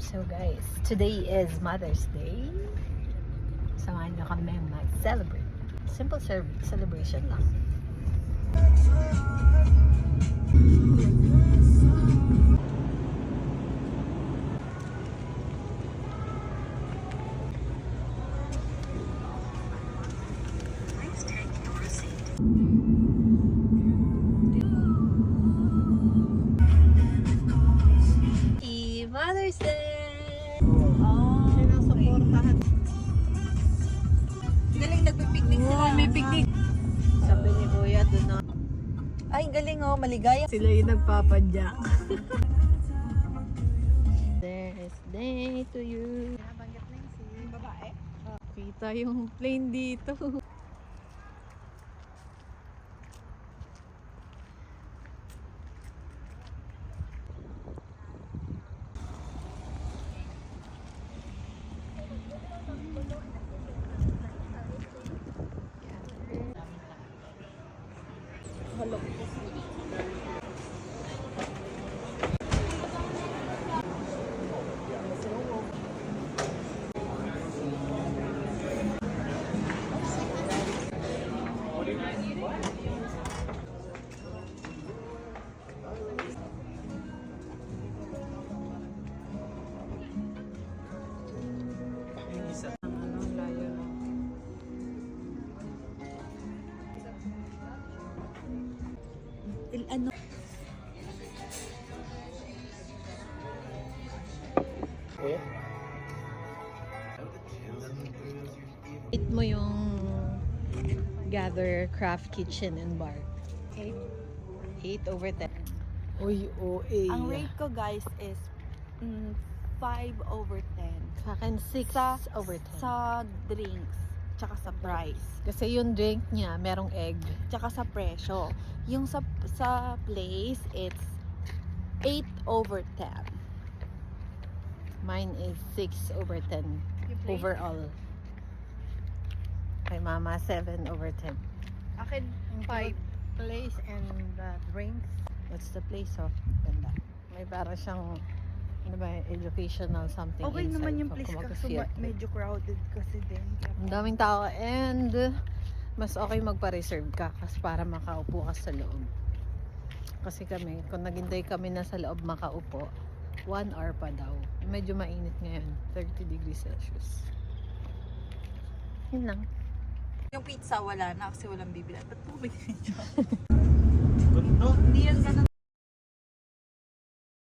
So guys, today is Mother's Day. Samahan nyo kami mag-celebrate. Simple celebration lang. Please take your receipt. Mother's Day! Oh, sinusuportahan. Galing nagpipiknik sila. Oh, may picnic. Sabi ni Kuya doon na. Ay, galing oh, maligaya. Sila yung nagpapadyak. There's day to you. Nabanggit na yung si babae. Kita yung plane dito. Hello. Ano? Hit mo yung Gather Craft Kitchen and Bar. 8/10. Uy, OA. Ang rate ko guys is 5/10. Sa akin, 6/10. Sa drinks, tsaka sa price, Kasi yung drink niya, merong egg. tsaka sa presyo. Yung sa place, it's 8/10. Mine is 6/10 overall. Kay Mama, 7/10. Akin, 5. Place and drinks. That's the place, oh. Ganda. May para siyang, ano ba, educational something Okay inside. naman yung Pag place kaso kumag-fiat. medyo crowded kasi din. Ang daming tao and mas okay magpa-reserve ka kasi para makaupo ka sa loob. Kasi kami, kung naghintay kami na sa loob makaupo, 1 hour pa daw. Medyo mainit ngayon, 30 degrees Celsius. Yun lang. Yung pizza wala na kasi walang bibili. Ba't po binili niyo? Ganda. Hindi yan ganun